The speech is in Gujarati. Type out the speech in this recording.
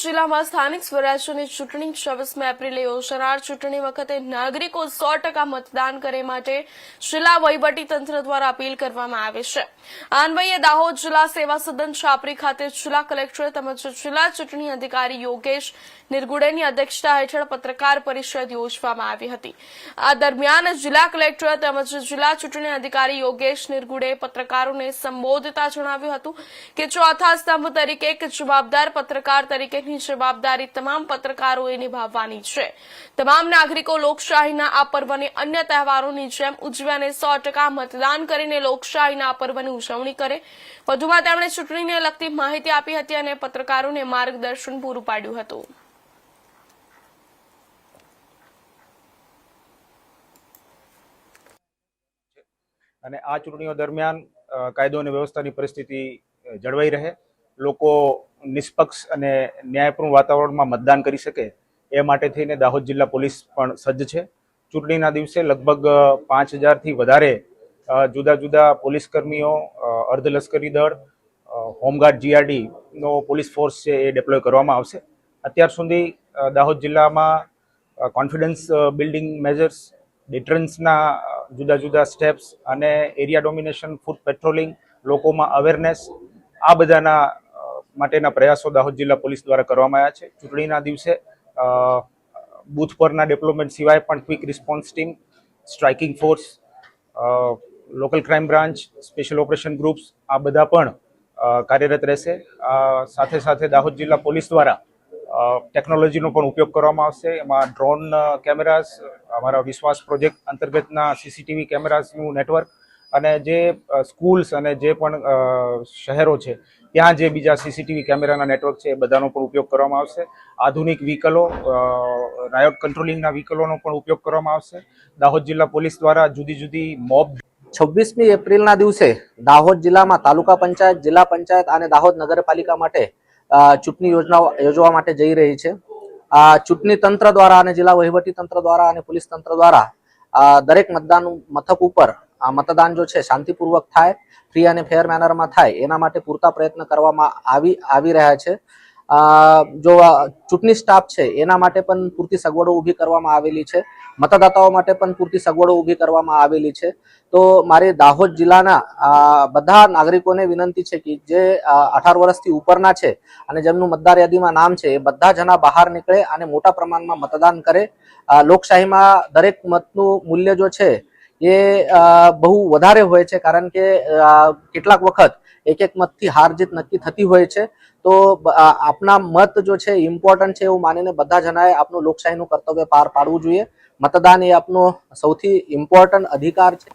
જિલ્લામાં સ્થાનિક સ્વરાજ્યની ચૂંટણી 26 એપ્રિલે યોજાનાર ચૂંટણી વખતે નાગરિકો 100% મતદાન કરે માટે જિલ્લા વહીવટીતંત્ર દ્વારા અપીલ કરવામાં આવી છે। આ અન્વયે દાહોદ જિલ્લા સેવા સદન છાપરી ખાતે જિલ્લા કલેક્ટર તેમજ જિલ્લા ચૂંટણી અધિકારી યોગેશ નિરગુડેની અધ્યક્ષતા હેઠળ પત્રકાર પરિષદ યોજવામાં આવી હતી। આ દરમિયાન જિલ્લા કલેક્ટર તેમજ જિલ્લા ચૂંટણી અધિકારી યોગેશ નિરગુડે પત્રકારોને સંબોધતા જણાવ્યું હતું કે ચોથા સ્તંભ તરીકે એક જવાબદાર પત્રકાર તરીકે જવાબદારી તમામ પત્રકારોએ નિભાવવાની છે। તમામ નાગરિકો લોકશાહીના આ પર્વને અન્ય તહેવારોની જેમ ઉજવે અને 100% મતદાન કરીને લોકશાહીના આ પર્વની ઉજવણી કરે। વધુમાં તેમણે ચૂંટણીને લગતી માહિતી આપી હતી અને પત્રકારોને માર્ગદર્શન પૂરું પાડ્યું હતું। અને આ ચૂંટણીઓ દરમિયાન કાયદો અને વ્યવસ્થાની પરિસ્થિતિ જળવાઈ રહે, લોકો નિષ્પક્ષ અને ન્યાયપૂર્ણ વાતાવરણમાં મતદાન કરી શકે એ માટે થઈને દાહોદ જિલ્લા પોલીસ પણ સજ્જ છે। ચૂંટણીના દિવસે લગભગ 5000થી વધારે જુદા જુદા પોલીસ કર્મીઓ, અર્ધલશ્કરી દળ, હોમગાર્ડ GRD નો પોલીસ ફોર્સ છે એ ડિપ્લોય કરવામાં આવશે। અત્યાર સુધી દાહોદ જિલ્લામાં કોન્ફિડન્સ બિલ્ડિંગ મેજર્સ, ડિટરન્સના જુદા જુદા સ્ટેપ્સ અને એરિયા ડોમિનેશન, ફૂટ પેટ્રોલિંગ, લોકોમાં અવેરનેસ, આ બધાના માટેના પ્રયાસો દાહોદ જિલ્લા પોલીસ દ્વારા કરવામાં આવ્યા છે। ચૂંટણીના દિવસે બૂથ પરના ડેવલપમેન્ટ સિવાય પણ quick response team, striking force, local crime branch, special operation groups આ બધા પણ કાર્યરત રહેશે। સાથે સાથે દાહોદ જિલ્લા પોલીસ દ્વારા ટેકનોલોજીનો પણ ઉપયોગ કરવામાં આવશે। એમાં ડ્રોન કેમેરાસ, અમારા વિશ્વાસ પ્રોજેક્ટ અંતર્ગતના CCTV કેમેરાસનું નેટવર્ક અને જે સ્કૂલ્સ અને જે પણ શહેરો છે ત્યાં જે બીજા CCTV કેમેરાના નેટવર્ક છે એ બધાનો પણ ઉપયોગ કરવામાં આવશે। આધુનિક વ્હીકલો, રાયોટ કંટ્રોલિંગના વ્હીકલોનો પણ ઉપયોગ કરવામાં આવશે। દાહોદ જિલ્લા પોલીસ દ્વારા જુદી જુદી મોબ 26મી એપ્રિલના દિવસે દાહોદ જિલ્લામાં તાલુકા પંચાયત, જિલ્લા પંચાયત અને દાહોદ નગરપાલિકા માટે ચૂંટણી યોજવા માટે જઈ રહી છે। ચૂંટણી તંત્ર દ્વારા અને જિલ્લા વહીવટી તંત્ર દ્વારા અને પોલીસ તંત્ર દ્વારા દરેક મતદાન મથક ઉપર આ મતદાન જો છે શાંતિપૂર્વક થાય, ફ્રી અને ફેર મેનરમાં થાય એના માટે પૂરતા પ્રયત્ન કરવામાં આવી રહ્યા છે। જો ચૂંટણી સ્ટાફ છે એના માટે પણ પૂરતી સગવડો ઊભી કરવામાં આવેલી છે, મતદાતાઓ માટે પણ પૂરતી સગવડો ઊભી કરવામાં આવેલી છે। તો મારી દાહોદ જિલ્લાના બધા નાગરિકોને વિનંતી છે કે જે 18 વર્ષથી ઉપરના છે અને જેમનું મતદાર યાદીમાં નામ છે એ બધા જણા બહાર નીકળે અને મોટા પ્રમાણમાં મતદાન કરે। લોકશાહીમાં દરેક મતનું મૂલ્ય જો છે એ બહુ વધારે હોય છે, કારણ કે કેટલાક વખત એક મતથી હાર જીત નક્કી થતી હોય છે। તો આપના મત જો છે ઇમ્પોર્ટન્ટ છે એવું માનીને બધા જણાએ આપનું લોકશાહીનું કર્તવ્ય પાર પાડવું જોઈએ। મતદાન એ આપનો સૌથી ઇમ્પોર્ટન્ટ અધિકાર છે।